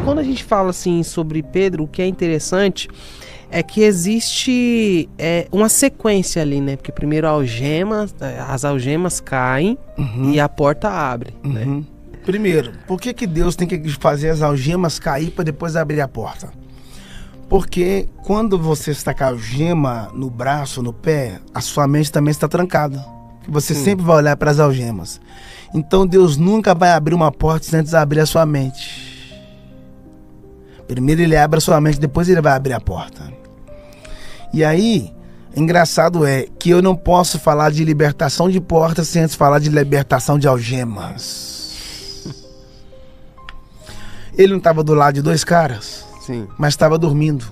quando a gente fala assim sobre Pedro, o que é interessante é que existe uma sequência ali, né? Porque primeiro as algemas caem e a porta abre, né? Primeiro, por que Deus tem que fazer as algemas cair para depois abrir a porta? Porque quando você está com a algema no braço, no pé, a sua mente também está trancada. Você sempre vai olhar para as algemas. Então Deus nunca vai abrir uma porta sem antes abrir a sua mente. Primeiro ele abre a sua mente, depois ele vai abrir a porta. E aí, engraçado é que eu não posso falar de libertação de portas sem antes falar de libertação de algemas. Ele não estava do lado de dois caras? Sim. Mas estava dormindo.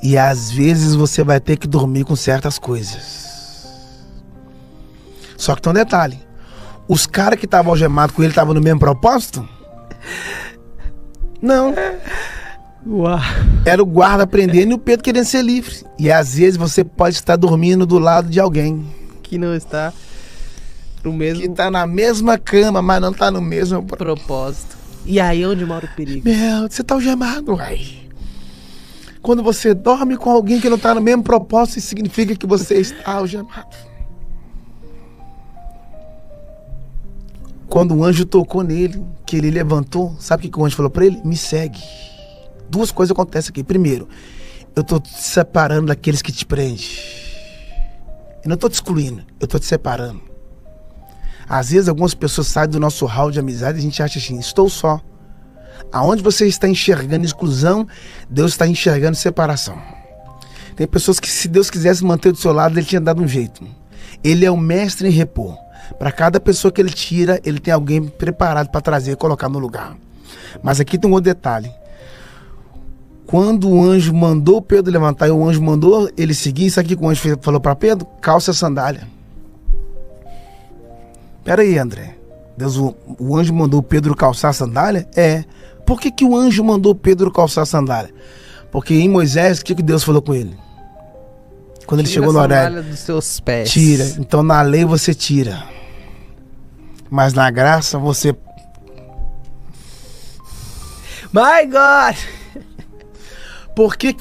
E às vezes você vai ter que dormir com certas coisas. Só que tem um detalhe. Os caras que estavam algemados com ele estavam no mesmo propósito? Não. Uau. Era o guarda prendendo e o Pedro querendo ser livre. E às vezes você pode estar dormindo do lado de alguém Que não está no mesmo que está na mesma cama, mas não está no mesmo propósito. E aí é onde mora o perigo. Meu, você tá algemado, uai. Quando você dorme com alguém que não tá no mesmo propósito, isso significa que você está algemado. Quando o anjo tocou nele, que ele levantou, sabe o que o anjo falou pra ele? Me segue. Duas coisas acontecem aqui. Primeiro, eu tô te separando daqueles que te prendem. Eu não tô te excluindo, eu tô te separando. Às vezes algumas pessoas saem do nosso hall de amizade e a gente acha assim, estou só. Aonde você está enxergando exclusão, Deus está enxergando separação. Tem pessoas que se Deus quisesse manter do seu lado, ele tinha dado um jeito. Ele é o mestre em repor. Para cada pessoa que ele tira, ele tem alguém preparado para trazer e colocar no lugar. Mas aqui tem um outro detalhe. Quando o anjo mandou Pedro levantar e o anjo mandou ele seguir, sabe o que o anjo falou para Pedro? Calça a sandália. Pera aí, André. Deus, o anjo mandou Pedro calçar a sandália? É. Por que o anjo mandou Pedro calçar a sandália? Porque em Moisés, o que Deus falou com ele? Quando ele chegou no horário. Tira a sandália dos seus pés. Tira. Então na lei você tira. Mas na graça você... My God! Por que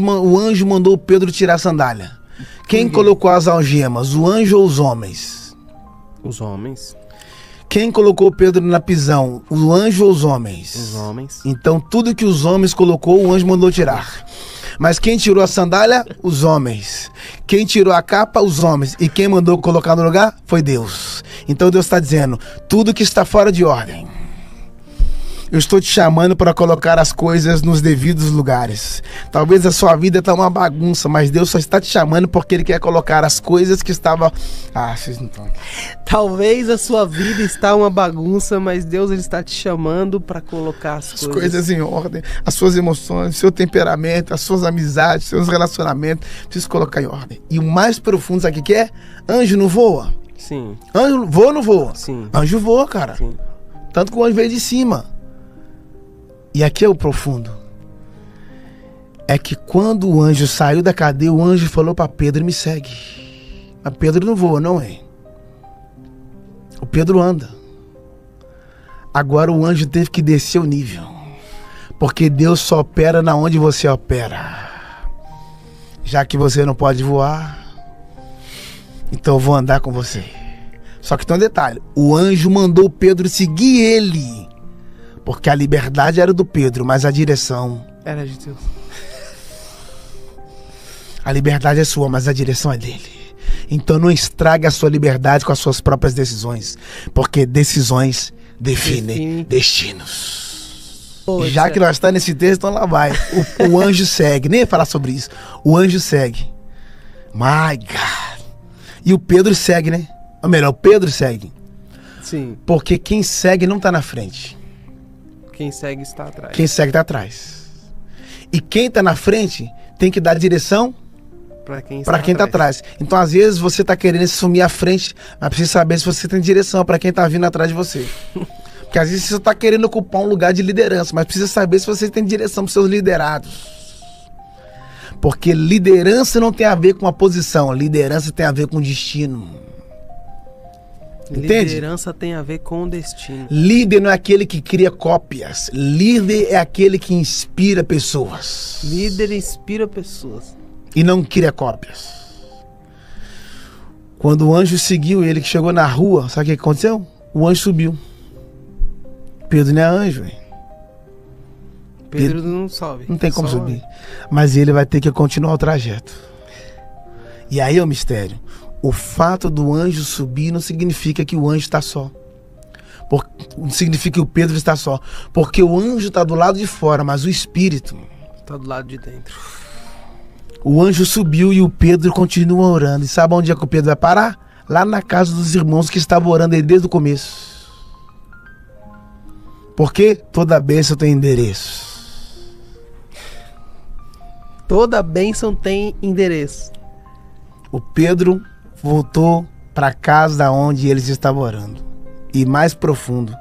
o anjo mandou Pedro tirar a sandália? Quem colocou as algemas? O anjo ou os homens? Os homens. Quem colocou Pedro na prisão? O anjo ou os homens? Os homens. Então tudo que os homens colocou, o anjo mandou tirar. Mas quem tirou a sandália? Os homens. Quem tirou a capa? Os homens. E quem mandou colocar no lugar? Foi Deus. Então Deus está dizendo, tudo que está fora de ordem, eu estou te chamando para colocar as coisas nos devidos lugares. Talvez a sua vida está uma bagunça, mas Deus só está te chamando porque Ele quer colocar as coisas que estavam... Ah, vocês não estão... Talvez a sua vida está uma bagunça, mas Deus ele está te chamando para colocar as coisas em ordem. As suas emoções, seu temperamento, as suas amizades, seus relacionamentos, precisa colocar em ordem. E o mais profundo, sabe o que é? Anjo não voa? Sim. Anjo voa ou não voa? Sim. Anjo voa, cara. Sim. Tanto que o anjo veio de cima. E aqui é o profundo. É que quando o anjo saiu da cadeia, o anjo falou para Pedro, me segue. Mas Pedro não voa, não é? O Pedro anda. Agora o anjo teve que descer o nível. Porque Deus só opera na onde você opera. Já que você não pode voar, então eu vou andar com você. Só que tem um detalhe. O anjo mandou Pedro seguir ele. Porque a liberdade era do Pedro, mas a direção... era de Deus. A liberdade é sua, mas a direção é dele. Então não estrague a sua liberdade com as suas próprias decisões. Porque decisões definem destinos. Poxa. Já que nós estamos nesse texto, então lá vai. O anjo segue. Nem ia falar sobre isso. O anjo segue. My God. E o Pedro segue, né? Ou melhor, o Pedro segue. Sim. Porque quem segue não está na frente. Quem segue está atrás. Quem segue está atrás. E quem está na frente tem que dar direção para quem está atrás. Então, às vezes, você está querendo assumir a frente, mas precisa saber se você tem direção para quem está vindo atrás de você. Porque às vezes você está querendo ocupar um lugar de liderança, mas precisa saber se você tem direção para os seus liderados. Porque liderança não tem a ver com a posição, liderança tem a ver com destino. Entende? Liderança tem a ver com o destino. Líder não é aquele que cria cópias. Líder é aquele que inspira pessoas. Líder inspira pessoas. E não cria cópias. Quando o anjo seguiu ele, que chegou na rua, sabe o que aconteceu? O anjo subiu. Pedro não é anjo, hein? Pedro não sobe. Não tem como Só subir. Mas ele vai ter que continuar o trajeto. E aí é o mistério. O fato do anjo subir não significa que o anjo está só. Não significa que o Pedro está só. Porque o anjo está do lado de fora, mas o espírito tá do lado de dentro. O anjo subiu e o Pedro continua orando. E sabe onde é que o Pedro vai parar? Lá na casa dos irmãos que estavam orando aí desde o começo. Porque toda bênção tem endereço. Toda bênção tem endereço. O Pedro voltou para a casa onde eles estavam orando. E mais profundo,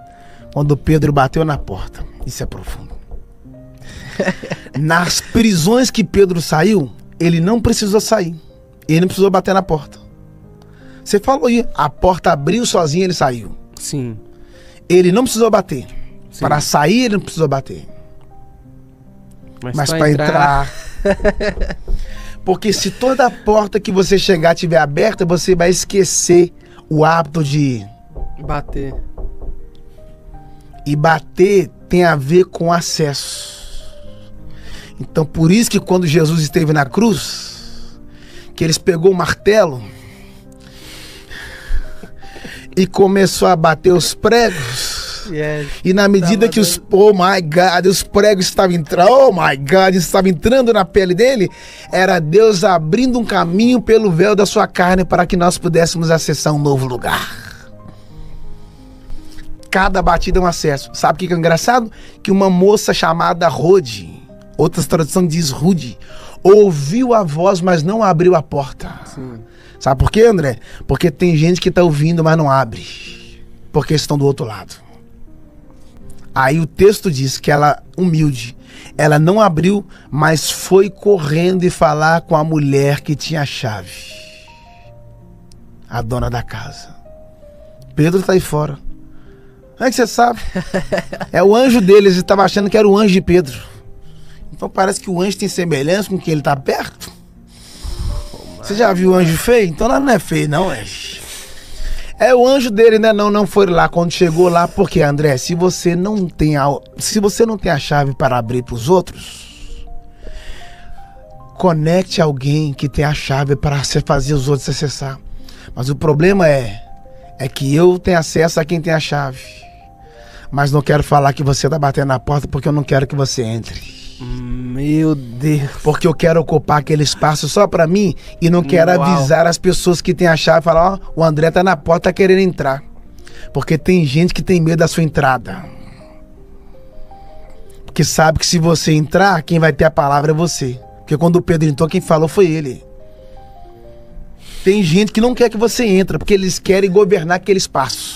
quando o Pedro bateu na porta. Isso é profundo. Nas prisões que Pedro saiu, ele não precisou sair. Ele não precisou bater na porta. Você falou aí, a porta abriu sozinha, ele saiu. Sim. Ele não precisou bater. Sim. Para sair, ele não precisou bater. Mas para entrar... Porque se toda porta que você chegar estiver aberta, você vai esquecer o hábito de bater. E bater tem a ver com acesso. Então por isso que quando Jesus esteve na cruz, que eles pegou o martelo e começou a bater os pregos. Yes. E na medida que os pregos estavam entrando na pele dele, era Deus abrindo um caminho pelo véu da sua carne para que nós pudéssemos acessar um novo lugar. Cada batida é um acesso. Sabe o que é engraçado? Que uma moça chamada Rode, outras traduções diz Rude, ouviu a voz, mas não abriu a porta. Sim. Sabe por quê, André? Porque tem gente que está ouvindo, mas não abre. Porque estão do outro lado. Aí o texto diz que ela, humilde, ela não abriu, mas foi correndo e falar com a mulher que tinha a chave. A dona da casa. Pedro está aí fora. Como é que você sabe? É o anjo deles, ele estava achando que era o anjo de Pedro. Então parece que o anjo tem semelhança com quem ele está perto. Você já viu o anjo feio? Então ela não é feio, não, é. É o anjo dele, né? Não foi lá quando chegou lá, porque André, se você não tem a chave para abrir para os outros, conecte alguém que tem a chave para fazer os outros acessar. Mas o problema é que eu tenho acesso a quem tem a chave, mas não quero falar que você tá batendo na porta porque eu não quero que você entre. Meu Deus. Porque eu quero ocupar aquele espaço só pra mim e não quero avisar as pessoas que têm a chave e falar, ó, o André tá na porta, tá querendo entrar. Porque tem gente que tem medo da sua entrada. Porque sabe que se você entrar, quem vai ter a palavra é você. Porque quando o Pedro entrou, quem falou foi ele. Tem gente que não quer que você entre, porque eles querem governar aquele espaço.